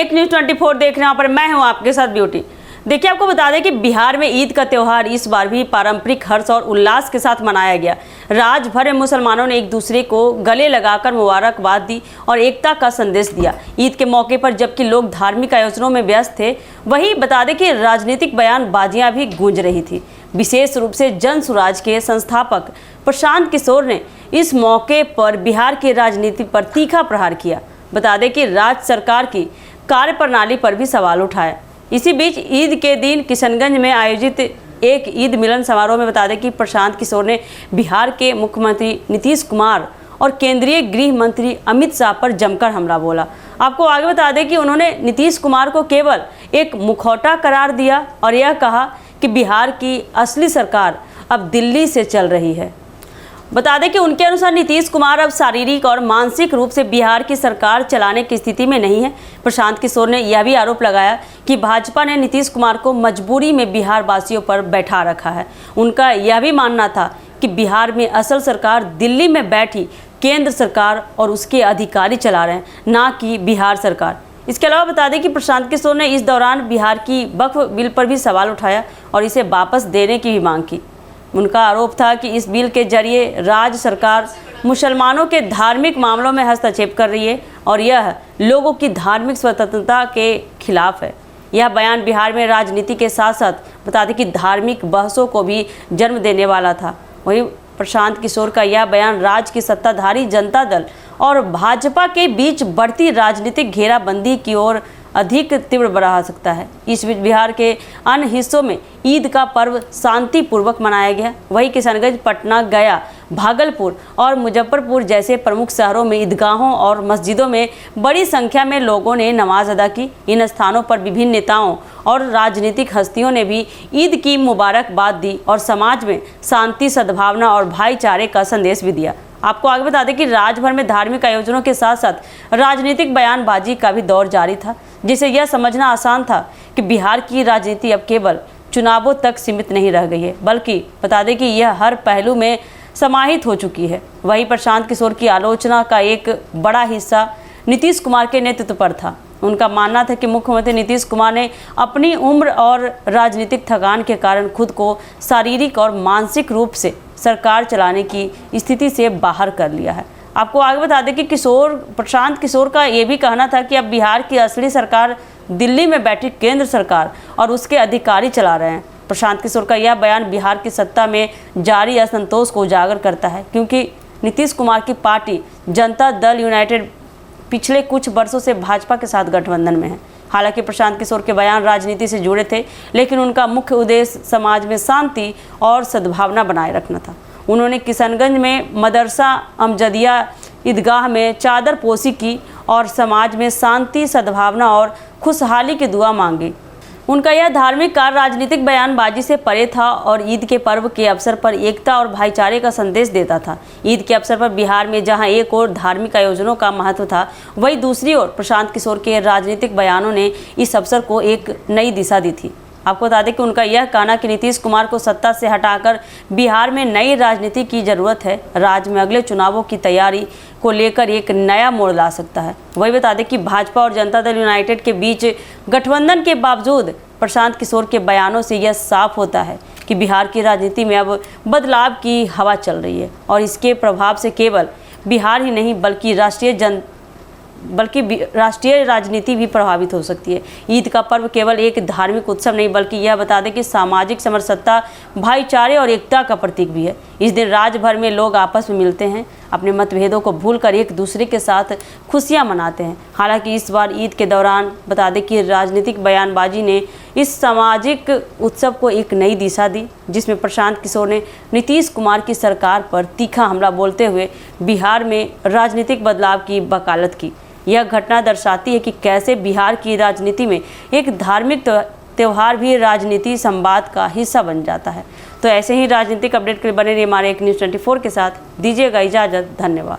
एक न्यूज़ 24 देख रहे हैं। पर मैं हूं आपके साथ ब्यूटी। देखिए, आपको बता दें कि बिहार में ईद का त्यौहार इस बार भी पारंपरिक हर्ष और उल्लास के साथ मनाया गया। राज्य भर में मुसलमानों ने एक दूसरे को गले लगाकर मुबारकबाद दी और एकता का संदेश दिया। ईद के मौके पर जबकि लोग धार्मिक आयोजनों में व्यस्त थे, वहीं बता दें कि राजनीतिक बयानबाजियां भी गूंज रही थी। विशेष रूप से जन स्वराज के संस्थापक प्रशांत किशोर ने इस मौके पर बिहार की राजनीति पर तीखा प्रहार किया। बता दें कि राज्य सरकार की कार्यप्रणाली पर भी सवाल उठाया। इसी बीच ईद के दिन किशनगंज में आयोजित एक ईद मिलन समारोह में बता दें कि प्रशांत किशोर ने बिहार के मुख्यमंत्री नीतीश कुमार और केंद्रीय गृह मंत्री अमित शाह पर जमकर हमला बोला। आपको आगे बता दें कि उन्होंने नीतीश कुमार को केवल एक मुखौटा करार दिया और यह कहा कि बिहार की असली सरकार अब दिल्ली से चल रही है। बता दें कि उनके अनुसार नीतीश कुमार अब शारीरिक और मानसिक रूप से बिहार की सरकार चलाने की स्थिति में नहीं है। प्रशांत किशोर ने यह भी आरोप लगाया कि भाजपा ने नीतीश कुमार को मजबूरी में बिहार वासियों पर बैठा रखा है। उनका यह भी मानना था कि बिहार में असल सरकार दिल्ली में बैठी केंद्र सरकार और उसके अधिकारी चला रहे हैं, ना कि बिहार सरकार। इसके अलावा बता दें कि प्रशांत किशोर ने इस दौरान बिहार की वक्फ बिल पर भी सवाल उठाया और इसे वापस देने की भी मांग की। उनका आरोप था कि इस बिल के जरिए राज्य सरकार मुसलमानों के धार्मिक मामलों में हस्तक्षेप कर रही है और यह लोगों की धार्मिक स्वतंत्रता के खिलाफ है। यह बयान बिहार में राजनीति के साथ साथ बता दें कि धार्मिक बहसों को भी जन्म देने वाला था। वहीं प्रशांत किशोर का यह बयान राज्य की सत्ताधारी जनता दल और भाजपा के बीच बढ़ती राजनीतिक घेराबंदी की ओर अधिक तीव्र बढ़ा सकता है। इस बीच बिहार के अन्य हिस्सों में ईद का पर्व शांतिपूर्वक मनाया गया। वहीं किशनगंज, पटना, गया, भागलपुर और मुजफ्फरपुर जैसे प्रमुख शहरों में ईदगाहों और मस्जिदों में बड़ी संख्या में लोगों ने नमाज अदा की। इन स्थानों पर विभिन्न नेताओं और राजनीतिक हस्तियों ने भी ईद की मुबारकबाद दी और समाज में शांति, सद्भावना और भाईचारे का संदेश भी दिया। आपको आगे बता दें कि राज्य भर में धार्मिक आयोजनों के साथ साथ राजनीतिक बयानबाजी का भी दौर जारी था, जिसे यह समझना आसान था कि बिहार की राजनीति अब केवल चुनावों तक सीमित नहीं रह गई है, बल्कि बता दें कि यह हर पहलू में समाहित हो चुकी है। वहीं प्रशांत किशोर की आलोचना का एक बड़ा हिस्सा नीतीश कुमार के नेतृत्व पर था। उनका मानना था कि मुख्यमंत्री नीतीश कुमार ने अपनी उम्र और राजनीतिक थकान के कारण खुद को शारीरिक और मानसिक रूप से सरकार चलाने की स्थिति से बाहर कर लिया है। आपको आगे बता दें कि प्रशांत किशोर का ये भी कहना था कि अब बिहार की असली सरकार दिल्ली में बैठी केंद्र सरकार और उसके अधिकारी चला रहे हैं। प्रशांत किशोर का यह बयान बिहार की सत्ता में जारी असंतोष को उजागर करता है, क्योंकि नीतीश कुमार की पार्टी जनता दल यूनाइटेड पिछले कुछ वर्षों से भाजपा के साथ गठबंधन में है। हालांकि प्रशांत किशोर के बयान राजनीति से जुड़े थे, लेकिन उनका मुख्य उद्देश्य समाज में शांति और सद्भावना बनाए रखना था। उन्होंने किशनगंज में मदरसा अमजदिया ईदगाह में चादर पोशी की और समाज में शांति, सद्भावना और खुशहाली की दुआ मांगी। उनका यह धार्मिक कार्य राजनीतिक बयानबाजी से परे था और ईद के पर्व के अवसर पर एकता और भाईचारे का संदेश देता था। ईद के अवसर पर बिहार में जहां एक ओर धार्मिक आयोजनों का महत्व था, वहीं दूसरी ओर प्रशांत किशोर के राजनीतिक बयानों ने इस अवसर को एक नई दिशा दी थी। आपको बता दें कि उनका यह कहना कि नीतीश कुमार को सत्ता से हटाकर बिहार में नई राजनीति की जरूरत है, राज्य में अगले चुनावों की तैयारी को लेकर एक नया मोड़ ला सकता है। वही बता दें कि भाजपा और जनता दल यूनाइटेड के बीच गठबंधन के बावजूद प्रशांत किशोर के बयानों से यह साफ होता है कि बिहार की राजनीति में अब बदलाव की हवा चल रही है और इसके प्रभाव से केवल बिहार ही नहीं बल्कि राष्ट्रीय राजनीति भी प्रभावित हो सकती है। ईद का पर्व केवल एक धार्मिक उत्सव नहीं, बल्कि यह बता दें कि सामाजिक समरसता, भाईचारे और एकता का प्रतीक भी है। इस दिन राज्य भर में लोग आपस में मिलते हैं, अपने मतभेदों को भूलकर एक दूसरे के साथ खुशियां मनाते हैं। हालांकि इस बार ईद के दौरान बता दें कि राजनीतिक बयानबाजी ने इस सामाजिक उत्सव को एक नई दिशा दी, जिसमें प्रशांत किशोर ने नीतीश कुमार की सरकार पर तीखा हमला बोलते हुए बिहार में राजनीतिक बदलाव की वकालत की। यह घटना दर्शाती है कि कैसे बिहार की राजनीति में एक धार्मिक त्यौहार भी राजनीति संवाद का हिस्सा बन जाता है। तो ऐसे ही राजनीतिक अपडेट के लिए बने रहिए हमारे एक न्यूज़ 24 के साथ। दीजिएगा इजाज़त। धन्यवाद।